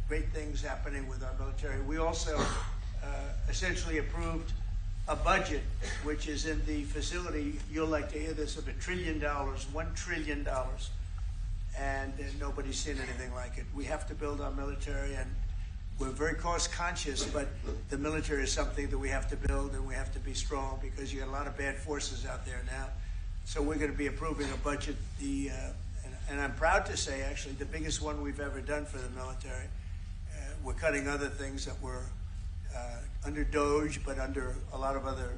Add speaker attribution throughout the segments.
Speaker 1: great things happening with our military. We also essentially approved a budget, which is in the facility, you'll like to hear this, of $1 trillion, $1 trillion. And nobody's seen anything like it. We have to build our military, and we're very cost conscious, but the military is something that we have to build, and we have to be strong because you got a lot of bad forces out there now. So we're going to be approving a budget, and I'm proud to say, actually, the biggest one we've ever done for the military. We're cutting other things that were under DOGE, but under a lot of other,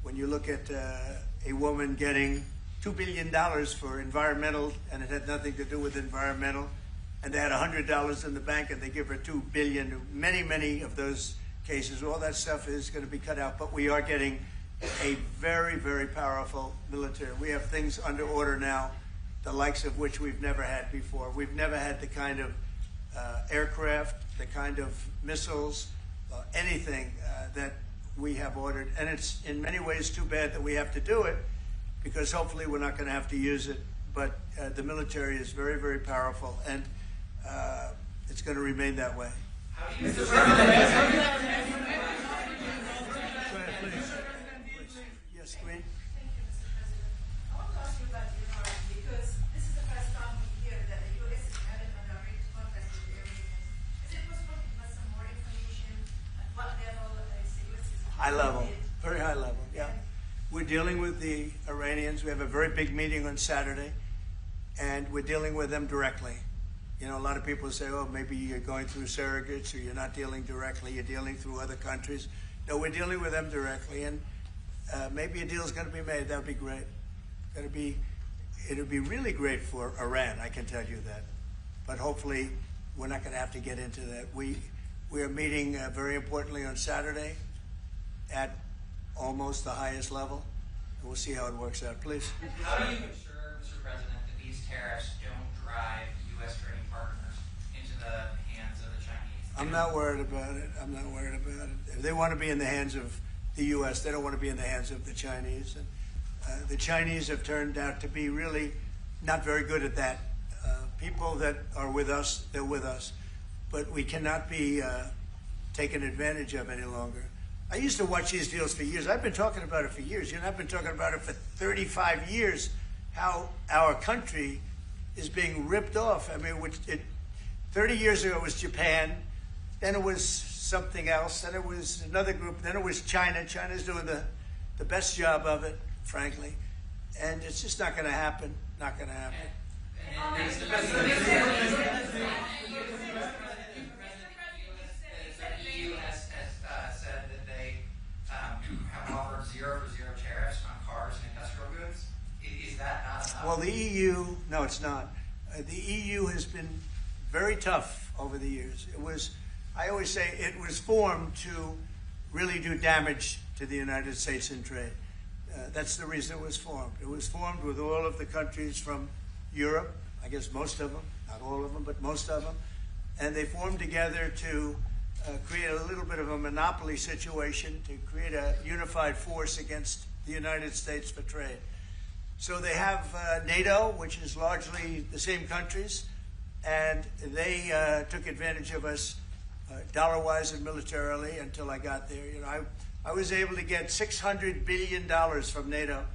Speaker 1: when you look at a woman getting $2 billion for environmental, and it had nothing to do with environmental, and they had $100 in the bank, and they give her $2 billion. Many of those cases, all that stuff is going to be cut out. But we are getting a very, very powerful military. We have things under order now, the likes of which we've never had before. We've never had the kind of aircraft, the kind of missiles, anything that we have ordered. And it's in many ways too bad that we have to do it, because hopefully we're not going to have to use it. But the military is very, very powerful, and it's going to remain that way.
Speaker 2: Mr. President,
Speaker 1: yes, Green?
Speaker 3: Thank you, Mr. President. I want to ask you about Iran, because this is the first time we hear that the U.S. is having a direct contact with the Iranians. Is it possible to give us some more information? At what level is the U.S.
Speaker 1: High level, very high level, yeah. We're dealing with the Iranians. We have a very big meeting on Saturday, and we're dealing with them directly. You know, a lot of people say, oh, maybe you're going through surrogates, or you're not dealing directly, you're dealing through other countries. No, we're dealing with them directly, and maybe a deal is going to be made. That would be great. It would be really great for Iran, I can tell you that. But hopefully, we're not going to have to get into that. We are meeting very importantly on Saturday at almost the highest level, and we'll see how it works out. Please.
Speaker 2: how do you ensure, Mr. President, that these tariffs don't drive U.S. trading partners into the hands of the Chinese?
Speaker 1: I'm not worried about it. I'm not worried about it. If they want to be in the hands of the U.S., they don't want to be in the hands of the Chinese. And the Chinese have turned out to be really not very good at that. People that are with us, they're with us. But we cannot be taken advantage of any longer. I used to watch these deals for years. I've been talking about it for years. You know, I've been talking about it for 35 years, how our country is being ripped off. I mean, 30 years ago it was Japan, then it was something else, then it was another group, then it was China. China's doing the best job of it, frankly. And it's just not going to happen. Not going to happen.
Speaker 2: The EU has said that they have offered 0 for 0 tariffs on cars and industrial goods. Is that not enough?
Speaker 1: Well, the EU, no, it's not. The EU has been very tough over the years. I always say it was formed to really do damage to the United States in trade. That's the reason it was formed. It was formed with all of the countries from Europe, I guess most of them, not all of them, but most of them. And they formed together to create a little bit of a monopoly situation, to create a unified force against the United States for trade. So they have NATO, which is largely the same countries, and they took advantage of us dollar-wise and militarily until I got there. You know, I was able to get $600 billion from NATO,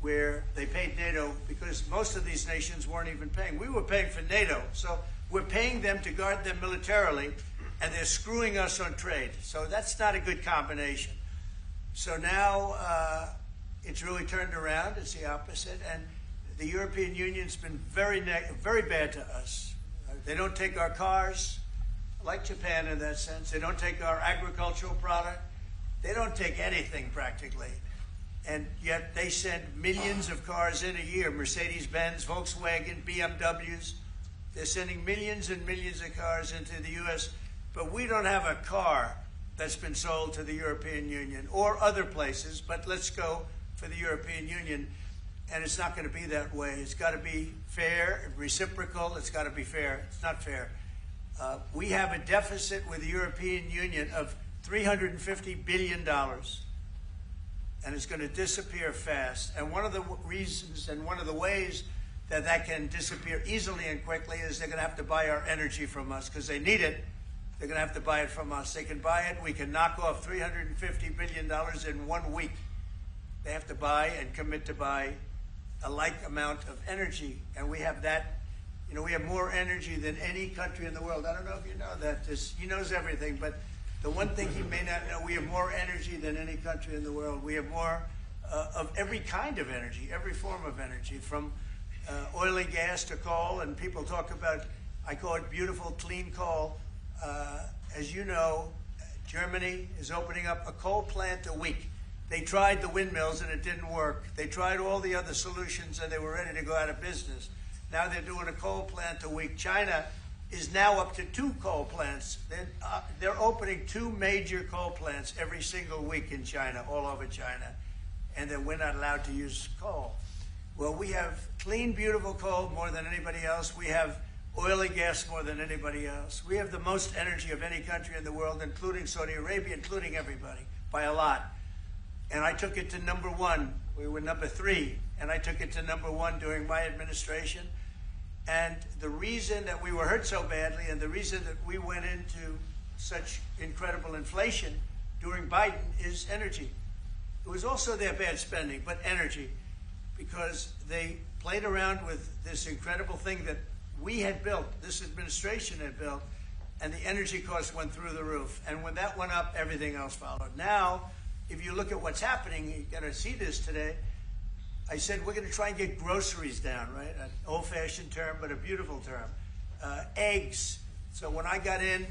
Speaker 1: where they paid NATO because most of these nations weren't even paying. We were paying for NATO, so we're paying them to guard them militarily, and they're screwing us on trade. So that's not a good combination. So now it's really turned around. It's the opposite, and the European Union's been very bad to us. They don't take our cars, like Japan in that sense. They don't take our agricultural product. They don't take anything practically. And yet they send millions of cars in a year, Mercedes-Benz, Volkswagen, BMWs. They're sending millions and millions of cars into the U.S., but we don't have a car that's been sold to the European Union or other places, but let's go for the European Union. And it's not going to be that way. It's got to be fair, reciprocal. It's got to be fair. It's not fair. We have a deficit with the European Union of $350 billion. And it's going to disappear fast. And one of the reasons and one of the ways that that can disappear easily and quickly is they're going to have to buy our energy from us because they need it they're going to have to buy it from us. They can buy it. We can knock off $350 billion in 1 week. They have to buy and commit to buy a like amount of energy. And we have that. You know, we have more energy than any country in the world. I don't know if you know that. He knows everything. But the one thing he may not know, we have more energy than any country in the world. We have more of every kind of energy, every form of energy, from oil and gas to coal. And people talk about, I call it beautiful, clean coal. As you know, Germany is opening up a coal plant a week. They tried the windmills and it didn't work. They tried all the other solutions and they were ready to go out of business. Now they're doing a coal plant a week. China is now up to 2 coal plants. They're opening 2 major coal plants every single week in China, all over China. And then we're not allowed to use coal. Well, we have clean, beautiful coal more than anybody else. We have oil and gas more than anybody else. We have the most energy of any country in the world, including Saudi Arabia, including everybody, by a lot. And I took it to number 1. We were number 3, and I took it to number 1 during my administration. And the reason that we were hurt so badly and the reason that we went into such incredible inflation during Biden is energy. It was also their bad spending, but energy, because they played around with this incredible thing that we had built, this administration had built, and the energy costs went through the roof. And when that went up, everything else followed. Now, if you look at what's happening, you're going to see this today. I said we're going to try and get groceries down, right? An old-fashioned term, but a beautiful term. Eggs. So when I got in,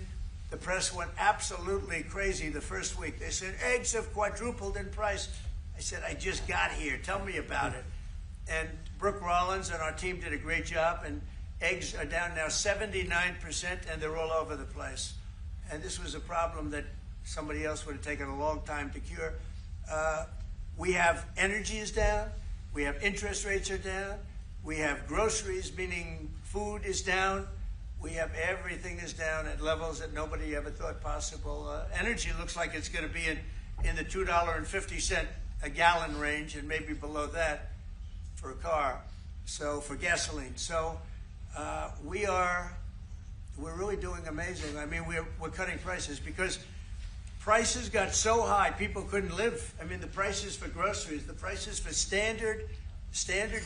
Speaker 1: the press went absolutely crazy the first week. They said, eggs have quadrupled in price. I said, I just got here. Tell me about it. And Brooke Rollins and our team did a great job, and eggs are down now 79%, and they're all over the place. And this was a problem that somebody else would have taken a long time to cure. We have energy is down. We have interest rates are down. We have groceries, meaning food is down. We have everything is down at levels that nobody ever thought possible. Energy looks like it's going to be in the $2.50 a gallon range, and maybe below that for a car. So for gasoline. So we're really doing amazing. I mean, we're cutting prices because prices got so high people couldn't live. I mean, the prices for groceries, the prices for standard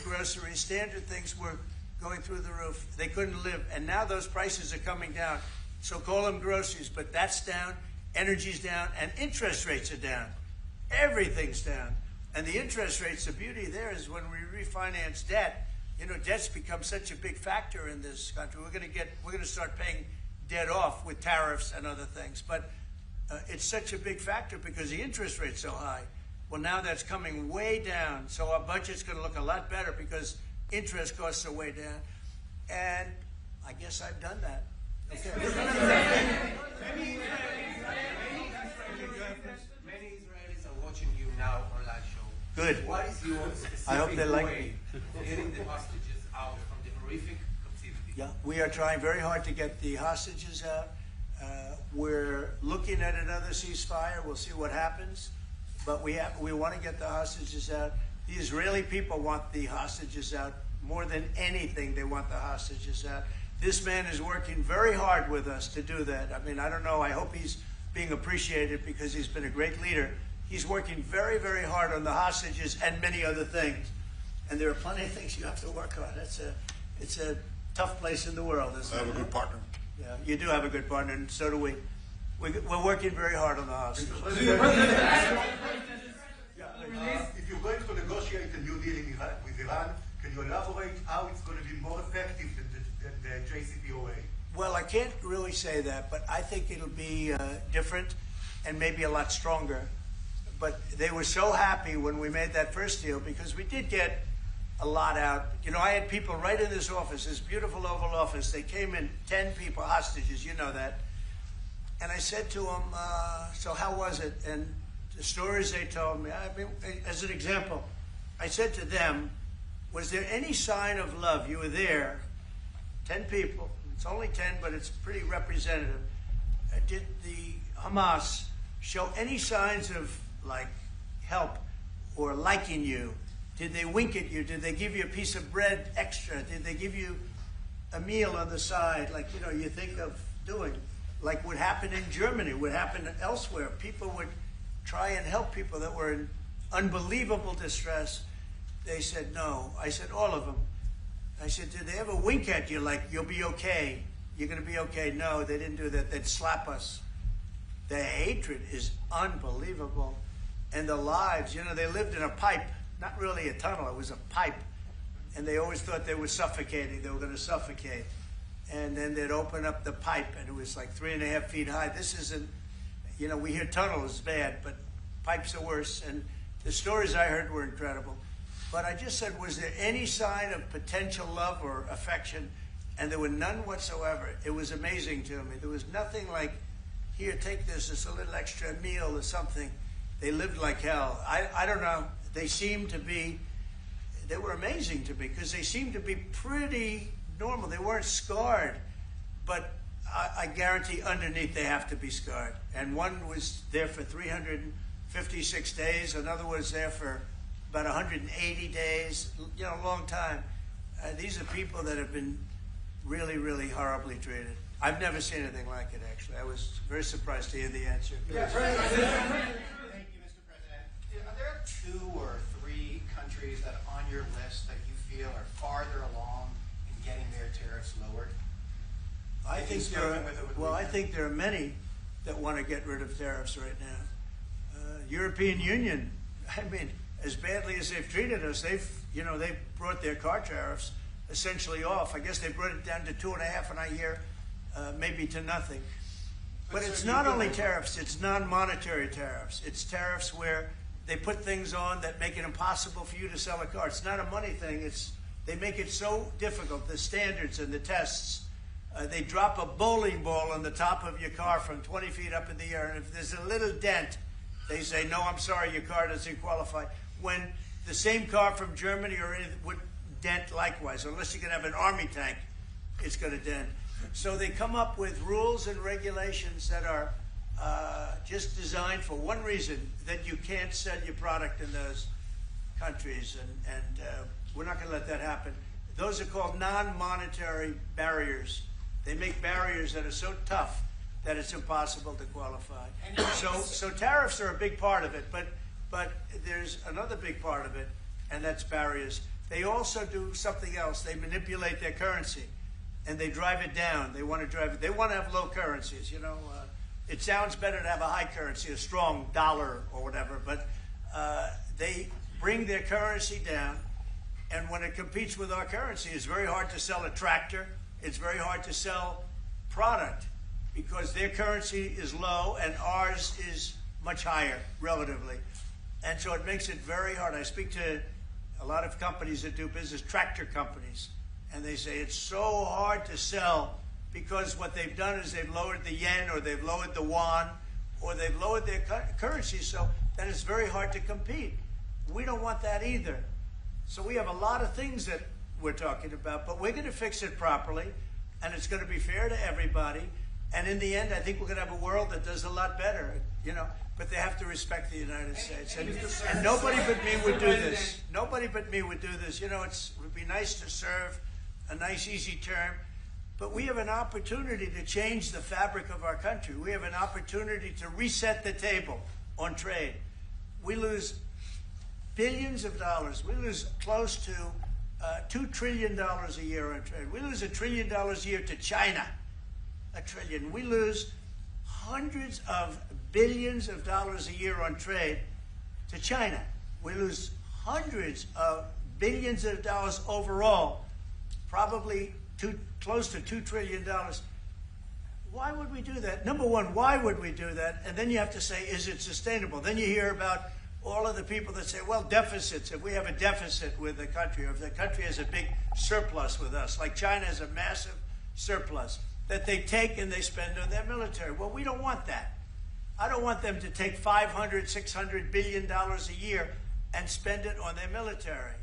Speaker 1: groceries, standard things were going through the roof. They couldn't live. And now those prices are coming down. So call them groceries, but that's down, energy's down, and interest rates are down. Everything's down. And the interest rates, the beauty there is when we refinance debt, you know, debt's become such a big factor in this country. We're going to start paying debt off with tariffs and other things. But it's such a big factor because the interest rate's so high. Well, now that's coming way down. So our budget's going to look a lot better because interest costs are way down. And I guess I've done that. Okay.
Speaker 4: Many Israelis are watching you now on live show.
Speaker 1: Good.
Speaker 4: What is your specific
Speaker 1: I hope they like
Speaker 4: way
Speaker 1: me.
Speaker 4: for getting the hostages out from the horrific captivity?
Speaker 1: Yeah, we are trying very hard to get the hostages out. We're looking at another ceasefire. We'll see what happens. But we want to get the hostages out. The Israeli people want the hostages out more than anything. They want the hostages out. This man is working very hard with us to do that. I mean, I don't know. I hope he's being appreciated because he's been a great leader. He's working very, very hard on the hostages and many other things. And there are plenty of things you have to work on. It's a tough place in the world, isn't it?
Speaker 5: I have a good partner.
Speaker 1: Yeah, you do have a good partner, and so do we. We're working very hard on the hostages.
Speaker 5: If you're going to negotiate a new deal with Iran, can you elaborate how it's going to be more effective than the JCPOA?
Speaker 1: Well, I can't really say that, but I think it'll be different and maybe a lot stronger. But they were so happy when we made that first deal because we did get a lot out. You know, I had people right in this office, this beautiful Oval Office. They came in, 10 people, hostages, you know that. And I said to them, so how was it? And the stories they told me, I mean, as an example, I said to them, was there any sign of love? You were there, 10 people. It's only 10, but it's pretty representative. Did the Hamas show any signs of, like, help or liking you? Did they wink at you? Did they give you a piece of bread extra? Did they give you a meal on the side, like, you know, you think of doing? like would happen in Germany, would happen elsewhere. People would try and help people that were in unbelievable distress. They said no. I said, all of them. I said, did they ever wink at you like, you'll be okay? You're going to be okay? No, they didn't do that. They'd slap us. The hatred is unbelievable. And the lives, you know, they lived in a pipe, not really a tunnel, it was a pipe. And they always thought they were suffocating. They were going to suffocate. And then they'd open up the pipe, and it was like 3.5 feet high. This isn't, you know, we hear tunnels is bad, but pipes are worse. And the stories I heard were incredible. But I just said, was there any sign of potential love or affection? And there were none whatsoever. It was amazing to me. There was nothing like, here, take this, it's a little extra meal or something. They lived like hell. I don't know. They seemed to be, they were amazing to me because they seemed to be pretty normal. They weren't scarred, but I guarantee underneath they have to be scarred. And one was there for 356 days. Another was there for about 180 days, you know, a long time. These are people that have been really, really horribly treated. I've never seen anything like it, actually. I was very surprised to hear the answer.
Speaker 6: Thank you, Mr. President. Are there 2 or 3 countries that are on your list that you feel are farther along in getting their tariffs lowered?
Speaker 1: I think there are many that want to get rid of tariffs right now. European Union, I mean, as badly as they've treated us, they've brought their car tariffs essentially off. I guess they brought it down to 2.5, and I hear maybe to nothing. But it's not only tariffs, it's non-monetary tariffs. It's tariffs where they put things on that make it impossible for you to sell a car. It's not a money thing. They make it so difficult, the standards and the tests. They drop a bowling ball on the top of your car from 20 feet up in the air, and if there's a little dent, they say, no, I'm sorry, your car doesn't qualify. When the same car from Germany or anything would dent likewise. Unless you can have an army tank, it's going to dent. So they come up with rules and regulations that are just designed for one reason, that you can't sell your product in those countries. And we're not going to let that happen. Those are called non-monetary barriers. They make barriers that are so tough that it's impossible to qualify. So tariffs are a big part of it, but there's another big part of it, and that's barriers. They also do something else. They manipulate their currency, and they drive it down. They want to drive it. They want to have low currencies. You know, it sounds better to have a high currency, a strong dollar or whatever, but they bring their currency down, and when it competes with our currency, it's very hard to sell a tractor. It's very hard to sell product because their currency is low and ours is much higher relatively. And so it makes it very hard. I speak to a lot of companies that do business, tractor companies, and they say it's so hard to sell because what they've done is they've lowered the yen or they've lowered the yuan or they've lowered their currency, so that it's very hard to compete. We don't want that either. So we have a lot of things that we're talking about, but we're going to fix it properly, and it's going to be fair to everybody. And in the end, I think we're going to have a world that does a lot better, you know, but they have to respect the United States. And nobody but me would do this. Nobody but me would do this. You know, it would be nice to serve, a nice, easy term, but we have an opportunity to change the fabric of our country. We have an opportunity to reset the table on trade. We lose billions of dollars. We lose close to $2 trillion a year on trade. We lose $1 trillion a year to China. $1 trillion. We lose hundreds of billions of dollars a year on trade to China. We lose hundreds of billions of dollars overall, probably close to $2 trillion. Why would we do that? Number one, why would we do that? And then you have to say, is it sustainable? Then you hear about all of the people that say, well, deficits. If we have a deficit with the country, or if the country has a big surplus with us, like China has a massive surplus, that they take and they spend on their military. Well, we don't want that. I don't want them to take $500, $600 billion a year and spend it on their military.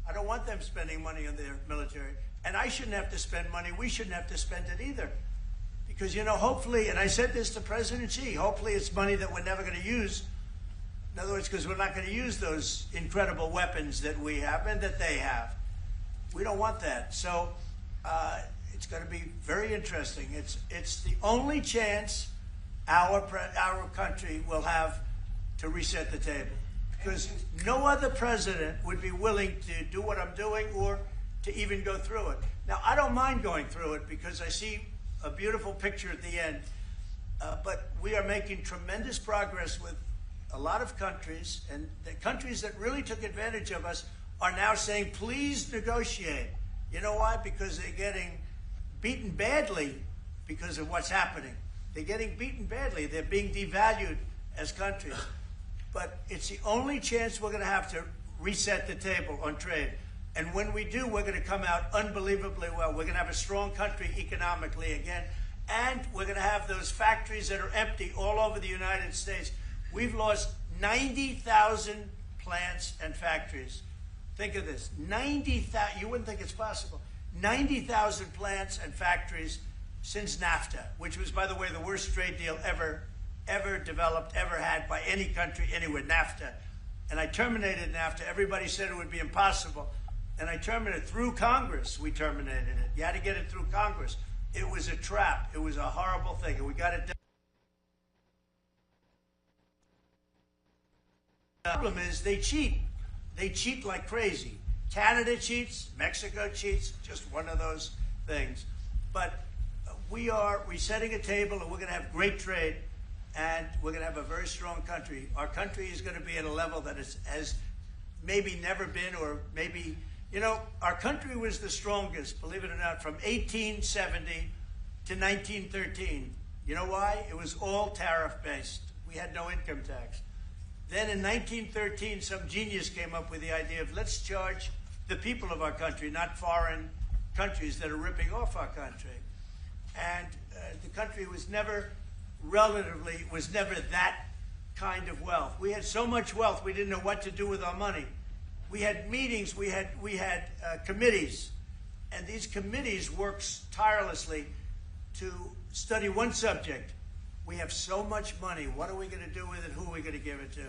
Speaker 1: I don't want them spending money on their military. And I shouldn't have to spend money. We shouldn't have to spend it either. Because, you know, hopefully, and I said this to President Xi, hopefully it's money that we're never going to use. In other words, because we're not going to use those incredible weapons that we have and that they have. We don't want that. So It's going to be very interesting. It's the only chance our country will have to reset the table, because no other president would be willing to do what I'm doing or to even go through it. Now, I don't mind going through it because I see a beautiful picture at the end, but we are making tremendous progress with a lot of countries, and the countries that really took advantage of us are now saying, please negotiate. You know why? Because they're getting beaten badly because of what's happening. They're getting beaten badly. They're being devalued as countries. But it's the only chance we're going to have to reset the table on trade. And when we do, we're going to come out unbelievably well. We're going to have a strong country economically again. And we're going to have those factories that are empty all over the United States. We've lost 90,000 plants and factories. Think of this, 90,000, you wouldn't think it's possible, 90,000 plants and factories since NAFTA, which was, by the way, the worst trade deal ever developed, ever had by any country anywhere, NAFTA. And I terminated NAFTA. Everybody said it would be impossible. And I terminated it through Congress. We terminated it. You had to get it through Congress. It was a trap. It was a horrible thing. And we got it done. The problem is they cheat. They cheat like crazy. Canada cheats, Mexico cheats, just one of those things. But we are resetting a table, and we're going to have great trade, and we're going to have a very strong country. Our country is going to be at a level that has maybe never been, or maybe, you know, our country was the strongest, believe it or not, from 1870 to 1913. You know why? It was all tariff-based. We had no income tax. Then in 1913, some genius came up with the idea of let's charge the people of our country, not foreign countries that are ripping off our country. And the country was never that kind of wealth. We had so much wealth, we didn't know what to do with our money. We had meetings, we had committees, and these committees worked tirelessly to study one subject. We have so much money. What are we going to do with it? Who are we going to give it to?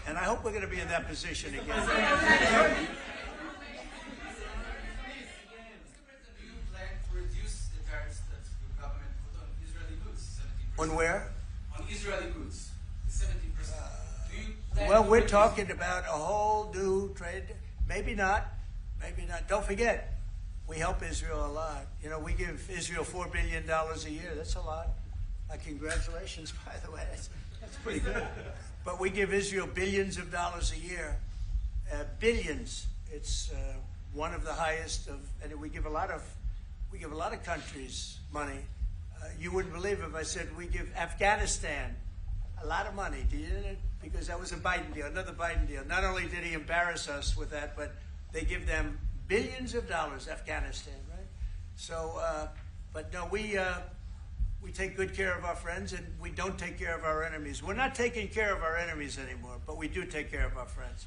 Speaker 1: And I hope we're going to be in that position again.
Speaker 4: Do you plan to reduce the tariffs that the government put on Israeli goods? 17%?
Speaker 1: On where?
Speaker 4: On Israeli goods, the 17%. Do you plan
Speaker 1: Well,
Speaker 4: to
Speaker 1: we're
Speaker 4: reduce
Speaker 1: talking about a whole new trade. Maybe not. Maybe not. Don't forget, we help Israel a lot. You know, we give Israel $4 billion a year. That's a lot. Congratulations, by the way. That's pretty good. But we give Israel billions of dollars a year. Billions. It's one of the highest of, and we give a lot of countries money. You wouldn't believe if I said we give Afghanistan a lot of money. Do you? Because that was a Biden deal, another Biden deal. Not only did he embarrass us with that, but they give them billions of dollars, Afghanistan, right? So, but no, we take good care of our friends, and we don't take care of our enemies. We're not taking care of our enemies anymore, but we do take care of our friends.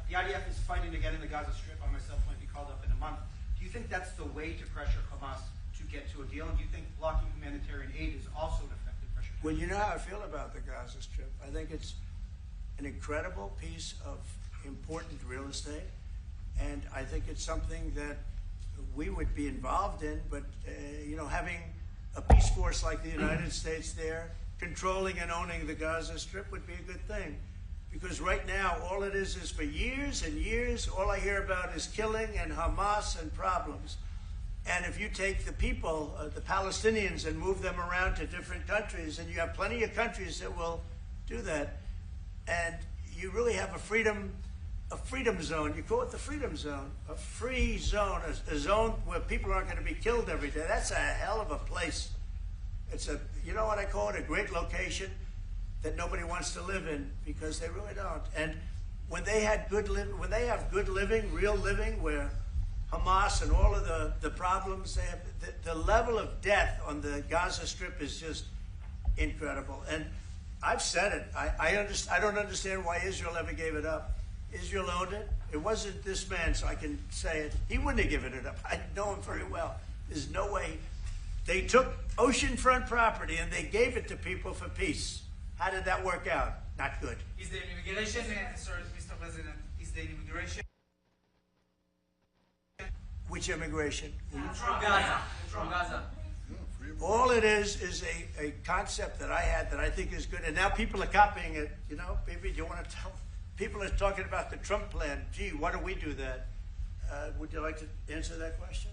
Speaker 6: The IDF is fighting to get in the Gaza Strip. I myself might be called up in a month. Do you think that's the way to pressure Hamas to get to a deal? And do you think blocking humanitarian aid is also an effective pressure?
Speaker 1: Well, you know how I feel about the Gaza Strip. I think it's an incredible piece of important real estate, and I think it's something that we would be involved in, but you know, having a peace force like the United States there, controlling and owning the Gaza Strip would be a good thing. Because right now, all it is for years and years, all I hear about is killing and Hamas and problems. And if you take the people, the Palestinians, and move them around to different countries, and you have plenty of countries that will do that, and you really have a freedom zone. You call it the freedom zone, a free zone, a zone where people aren't going to be killed every day. That's a hell of a place. It's a, you know what I call it, a great location that nobody wants to live in, because they really don't. And when they have good living, real living, where Hamas and all of the problems they have, the level of death on the Gaza Strip is just incredible. And I've said it. I don't understand why Israel ever gave it up. Israel owned it. It wasn't this man, so I can say it. He wouldn't have given it up. I know him very well. There's no way. They took oceanfront property and they gave it to people for peace. How did that work out? Not good.
Speaker 4: Is there immigration, sorry, Mr. President, is there immigration
Speaker 1: which immigration?
Speaker 4: From Gaza. From Gaza.
Speaker 1: All it is a concept that I had that I think is good, and now people are copying it. You know, maybe you want to tell people are talking about the Trump plan. Gee, why don't we do that? Would you like to answer that question?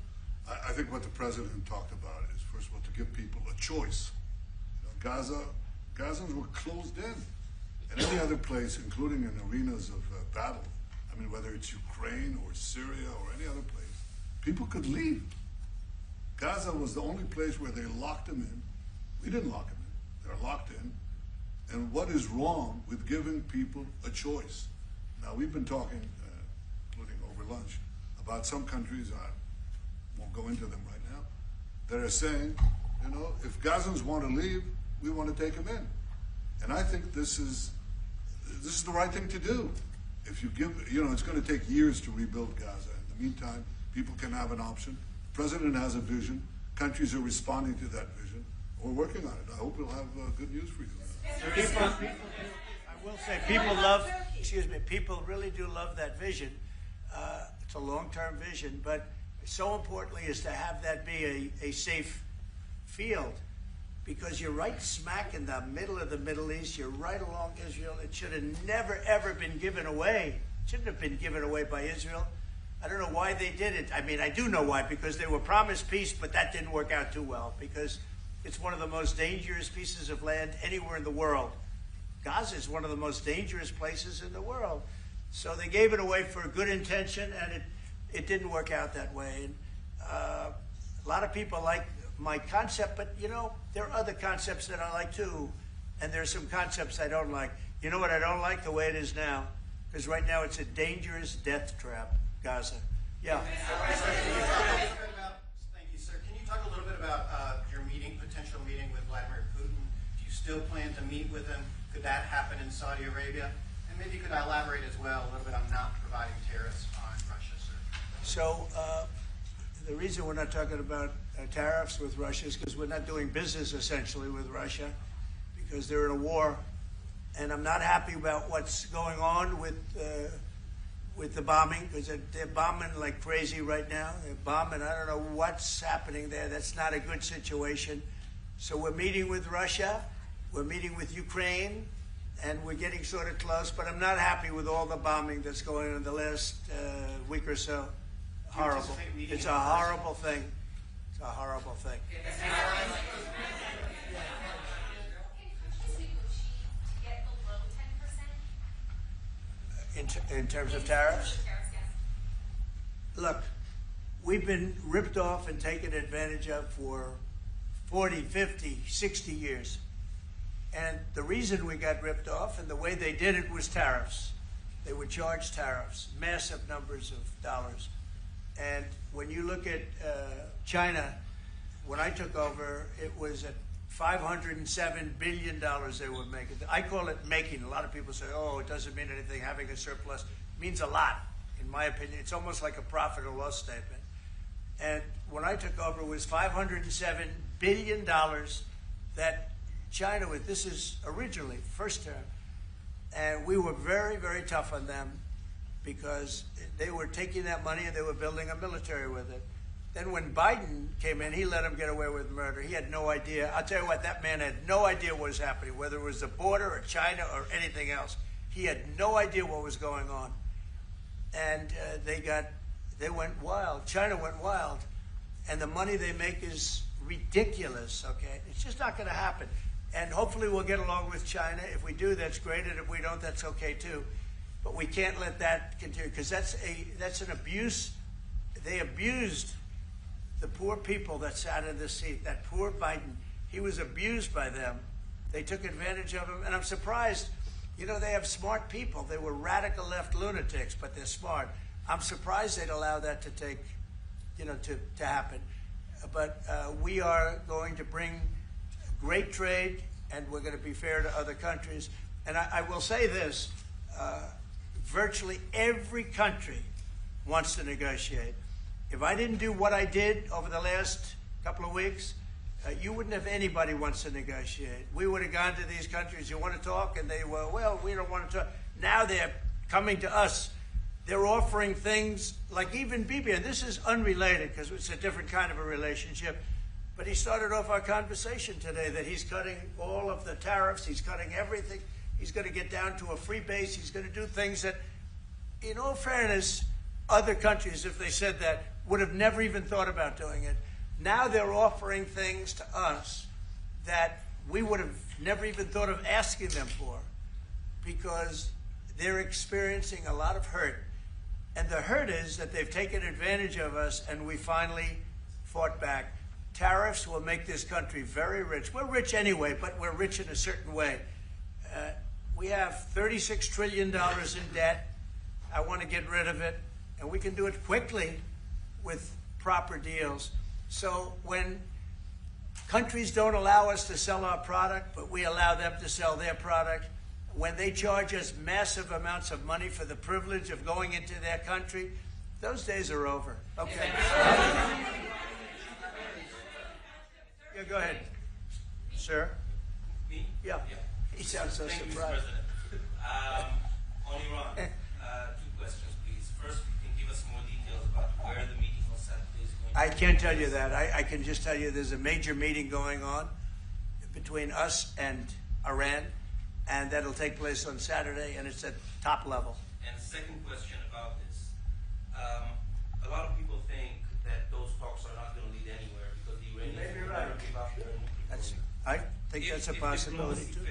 Speaker 7: I think what the president talked about is, first of all, to give people a choice. You know, Gazans were closed in. And any other place, including in arenas of battle, I mean, whether it's Ukraine or Syria or any other place, people could leave. Gaza was the only place where they locked them in. We didn't lock them in. They're locked in. And what is wrong with giving people a choice? Now, we've been talking, including over lunch, about some countries, I won't go into them right now, that are saying, you know, if Gazans want to leave, we want to take them in. And I think this is the right thing to do. If you give, you know, it's going to take years to rebuild Gaza. In the meantime, people can have an option. The president has a vision. Countries are responding to that vision. We're working on it. I hope we'll have good news for you.
Speaker 1: I will say, people really do love that vision. It's a long-term vision, but so importantly is to have that be a safe field, because you're right smack in the middle of the Middle East. You're right along Israel. It should have never, ever been given away. It shouldn't have been given away by Israel. I don't know why they did it. I mean, I do know why, because they were promised peace, but that didn't work out too well, because it's one of the most dangerous pieces of land anywhere in the world. Gaza is one of the most dangerous places in the world. So they gave it away for a good intention, and it didn't work out that way. And a lot of people like my concept, but, you know, there are other concepts that I like too, and there are some concepts I don't like. You know what I don't like? The way it is now, because right now it's a dangerous death trap, Gaza. Yeah.
Speaker 8: Thank you, sir. Can you talk a little bit about your potential meeting with Vladimir Putin? Do you still plan to meet with him? Could that happen in Saudi Arabia? And maybe you could elaborate as well a little bit on not providing tariffs on Russia, sir.
Speaker 1: So the reason we're not talking about tariffs with Russia is because we're not doing business essentially with Russia, because they're in a war, and I'm not happy about what's going on with the bombing, because they're bombing like crazy right now. They're bombing. I don't know what's happening there. That's not a good situation. So we're meeting with Russia. We're meeting with Ukraine, and we're getting sort of close, but I'm not happy with all the bombing that's going on in the last week or so. Horrible. It's a horrible thing. It's a horrible thing. In terms of tariffs? Look, we've been ripped off and taken advantage of for 40, 50, 60 years. And the reason we got ripped off and the way they did it was tariffs. They would charge tariffs, massive numbers of dollars. And when you look at China, when I took over, it was at $507 billion they were making. I call it making. A lot of people say, oh, it doesn't mean anything, having a surplus. It means a lot, in my opinion. It's almost like a profit or loss statement. And when I took over, it was $507 billion that China, this is originally, first term, and we were very, very tough on them because they were taking that money and they were building a military with it. Then when Biden came in, he let them get away with murder. He had no idea. I'll tell you what, that man had no idea what was happening, whether it was the border or China or anything else. He had no idea what was going on. And they went wild. China went wild. And the money they make is ridiculous, okay? It's just not going to happen. And hopefully we'll get along with China. If we do, that's great. And if we don't, that's okay too. But we can't let that continue, because that's an abuse. They abused the poor people that sat in this seat. That poor Biden, he was abused by them. They took advantage of him. And I'm surprised, you know, they have smart people. They were radical left lunatics, but they're smart. I'm surprised they'd allow that to take, you know, to happen. But we are going to bring great trade, and we're going to be fair to other countries. And I will say this, virtually every country wants to negotiate. If I didn't do what I did over the last couple of weeks, you wouldn't have anybody wants to negotiate. We would have gone to these countries, you want to talk? And they were, well, we don't want to talk. Now they're coming to us. they're offering things like even Bibi, and this is unrelated because it's a different kind of a relationship, but he started off our conversation today that he's cutting all of the tariffs, he's cutting everything, he's going to get down to a free base, he's going to do things that, in all fairness, other countries, if they said that, would have never even thought about doing it. Now they're offering things to us that we would have never even thought of asking them for because they're experiencing a lot of hurt. And the hurt is that they've taken advantage of us and we finally fought back. Tariffs will make this country very rich. We're rich anyway, but we're rich in a certain way. We have $36 trillion in debt. I want to get rid of it. And we can do it quickly with proper deals. So when countries don't allow us to sell our product, but we allow them to sell their product, when they charge us massive amounts of money for the privilege of going into their country, those days are over. Okay. Yeah, go ahead. Sir?
Speaker 9: Me?
Speaker 1: Yeah. He sounds so
Speaker 9: Thank
Speaker 1: surprised.
Speaker 9: you, Mr. President. On Iran, two questions, please. First, you can give us more details about where the meeting on Saturday is going to
Speaker 1: I can't tell you that. I can just tell you there's a major meeting going on between us and Iran, and that'll take place on Saturday, and it's at top level.
Speaker 9: And second question about this. A lot of people think that those talks are not going to lead anywhere because the Iranians
Speaker 1: may be
Speaker 9: will
Speaker 1: right.
Speaker 9: never give up their nuclear
Speaker 1: That's,
Speaker 9: program.
Speaker 1: I think that's a possibility too.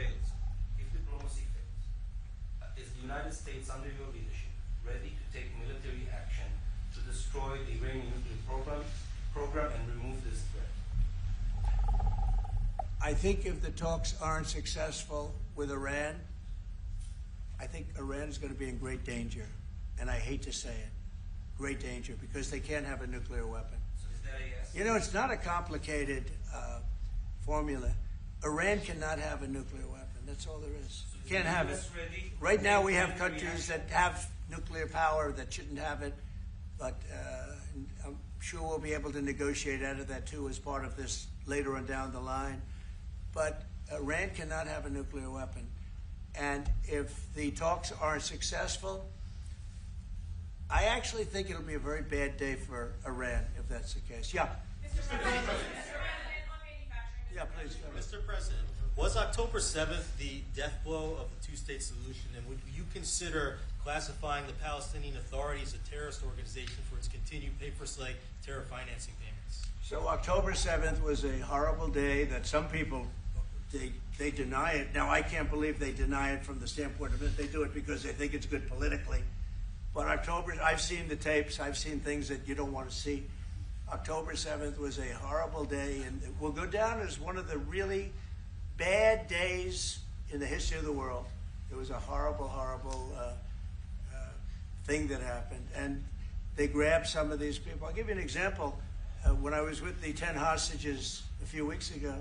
Speaker 9: If diplomacy fails, is the United States under your leadership ready to take military action to destroy the Iranian nuclear program and remove this threat?
Speaker 1: I think if the talks aren't successful with Iran, I think Iran is going to be in great danger. And I hate to say it, great danger, because they can't have a nuclear weapon.
Speaker 9: So is that a yes?
Speaker 1: You know, it's not a complicated formula. Iran cannot have a nuclear weapon. That's all there is.
Speaker 9: So is
Speaker 1: Can't
Speaker 9: the
Speaker 1: have it.
Speaker 9: US ready to
Speaker 1: Right now
Speaker 9: take
Speaker 1: we have
Speaker 9: military
Speaker 1: countries
Speaker 9: action?
Speaker 1: that have nuclear power that shouldn't have it, but I'm sure we'll be able to negotiate out of that too as part of this later on down the line. But Iran cannot have a nuclear weapon. And if the talks aren't successful, I actually think it'll be a very bad day for Iran if that's the case. Yeah.
Speaker 3: Mr. President, on manufacturing.
Speaker 1: Yeah, please. go ahead.
Speaker 10: Mr. President, was October 7th the death blow of the two-state solution, and would you consider classifying the Palestinian Authority as a terrorist organization for its continued pay-for-slay terror financing payments?
Speaker 1: So October 7th was a horrible day that some people, they deny it. Now, I can't believe they deny it from the standpoint of it. They do it because they think it's good politically. But October, I've seen the tapes. I've seen things that you don't want to see. October 7th was a horrible day, and it will go down as one of the really bad days in the history of the world. It was a horrible, horrible thing that happened. And they grabbed some of these people. I'll give you an example. When I was with the 10 hostages a few weeks ago,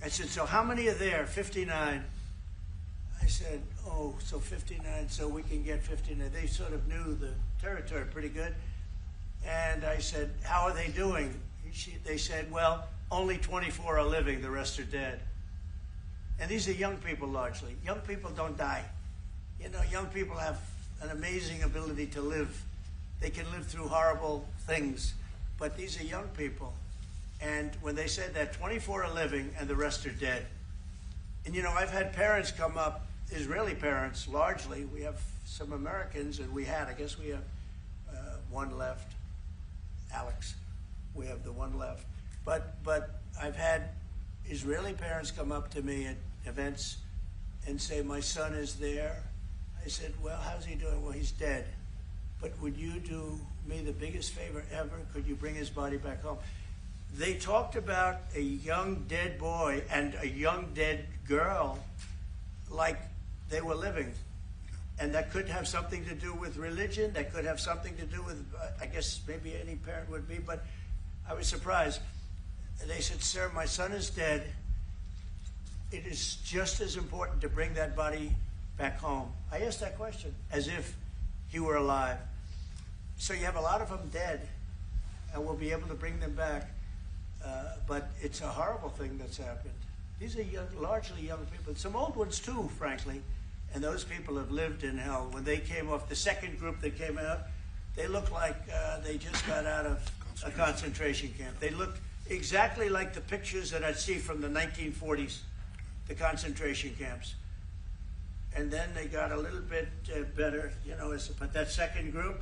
Speaker 1: I said, so how many are there? 59. I said, oh, so 59, so we can get 59. They sort of knew the territory pretty good. And I said, how are they doing? They said, well, only 24 are living, the rest are dead. And these are young people largely. Young people don't die. You know, young people have an amazing ability to live. They can live through horrible things. But these are young people. And when they said that 24 are living and the rest are dead. And you know, I've had parents come up, Israeli parents largely. We have some Americans, and I guess we have one left. Alex, we have the one left. But I've had Israeli parents come up to me at events and say, my son is there. I said, well, how's he doing? Well, he's dead. But would you do me the biggest favor ever? Could you bring his body back home? They talked about a young dead boy and a young dead girl like they were living. And that could have something to do with religion. That could have something to do with, I guess maybe any parent would be, but I was surprised. They said, sir, my son is dead. It is just as important to bring that body back home. I asked that question as if he were alive. So you have a lot of them dead, and we'll be able to bring them back. But it's a horrible thing that's happened. These are young, largely young people. Some old ones too, frankly. And those people have lived in hell. When they came off, the second group that came out, they looked like they just got out of a concentration camp. They looked exactly like the pictures that I'd see from the 1940s, the concentration camps. And then they got a little bit better, you know, but that second group,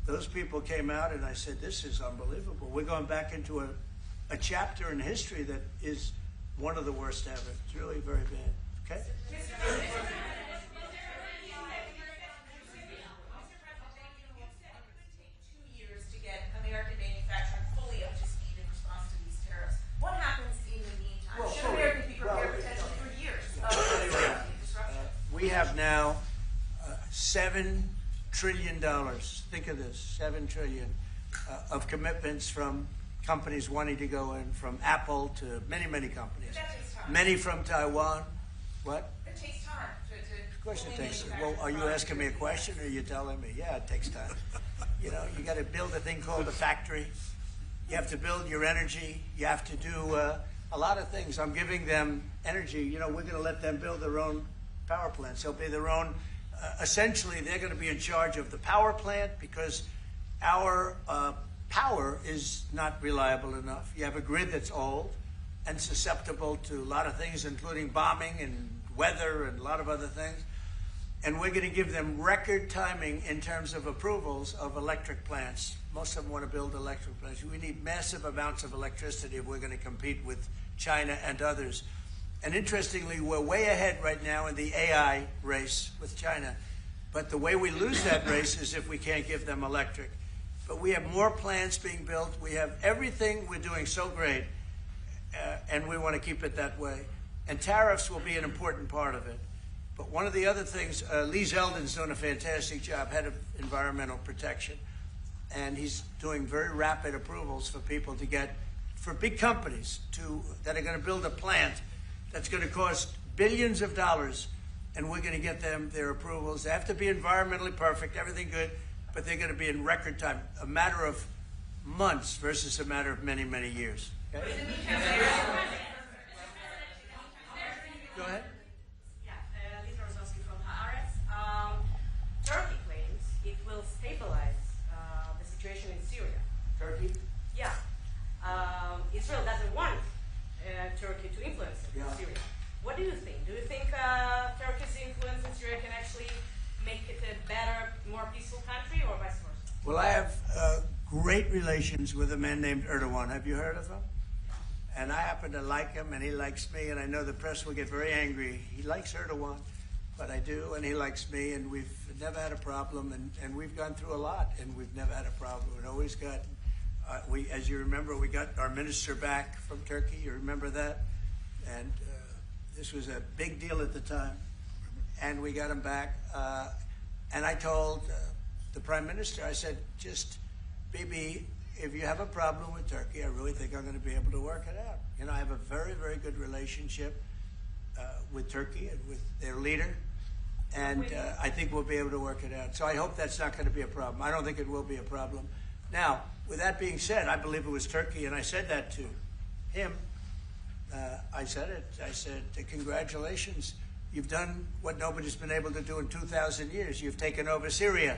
Speaker 1: those people came out and I said, this is unbelievable. We're going back into a chapter in history that is one of the worst ever. It's really very bad. Okay? We have now $7 trillion. Think of this, $7 trillion of commitments from companies wanting to go in, from Apple to many, many companies. Many from Taiwan. What?
Speaker 3: It takes time.
Speaker 1: Of course it takes time. Well, are you asking me a question or are you telling me? Yeah, it takes time. You know, you got to build a thing called a factory. You have to build your energy. You have to do a lot of things. I'm giving them energy. You know, we're going to let them build their own power plants. They'll be their own. Essentially, they're going to be in charge of the power plant because our power is not reliable enough. You have a grid that's old and susceptible to a lot of things, including bombing and weather and a lot of other things. And we're going to give them record timing in terms of approvals of electric plants. Most of them want to build electric plants. We need massive amounts of electricity if we're going to compete with China and others. And interestingly, we're way ahead right now in the AI race with China. But the way we lose that race is if we can't give them electric. But we have more plants being built. We have everything. We're doing so great. And we want to keep it that way. And tariffs will be an important part of it. But one of the other things, Lee Zeldin's doing a fantastic job, head of environmental protection. And he's doing very rapid approvals for people to get, for big companies that are going to build a plant that's going to cost billions of dollars, and we're going to get them their approvals. They have to be environmentally perfect, everything good, but they're going to be in record time, a matter of months versus a matter of many, many years. Okay? Go ahead.
Speaker 11: Turkey claims it will stabilize the situation in Syria.
Speaker 1: Turkey?
Speaker 11: Yeah. Israel doesn't want Turkey to influence Syria. What do you think? Do you think Turkey's influence in Syria can actually make it a better, more peaceful country, or vice versa?
Speaker 1: Well, I have great relations with a man named Erdogan. Have you heard of him? And I happen to like him, and he likes me, and I know the press will get very angry. He likes Erdogan, but I do, and he likes me, and we've never had a problem, and we've gone through a lot, and we've never had a problem. We've always got, as you remember, we got our minister back from Turkey. You remember that? And this was a big deal at the time, and we got him back. And I told the prime minister, I said, just, Bibi, if you have a problem with Turkey, I really think I'm going to be able to work it out. You know, I have a very, very good relationship with Turkey and with their leader, and I think we'll be able to work it out. So I hope that's not going to be a problem. I don't think it will be a problem. Now, with that being said, I believe it was Turkey, and I said that to him. I said it. I said, congratulations. You've done what nobody's been able to do in 2,000 years. You've taken over Syria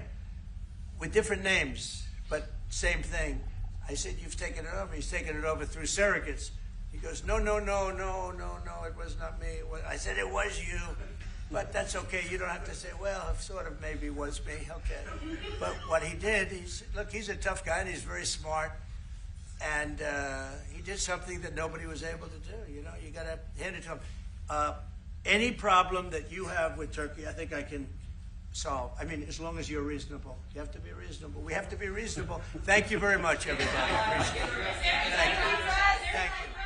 Speaker 1: with different names, but same thing. I said, you've taken it over. He's taken it over through surrogates. He goes, no, it was not me. I said, it was you. But that's okay. You don't have to say, well, it sort of maybe was me. Okay. But what he did, look, he's a tough guy, and he's very smart. And he did something that nobody was able to do. You know, you got to hand it to him. Any problem that you have with Turkey, I think I can solve. I mean, as long as you're reasonable. You have to be reasonable. We have to be reasonable. Thank you very much, everybody. Appreciate it. Thank you. Thank you.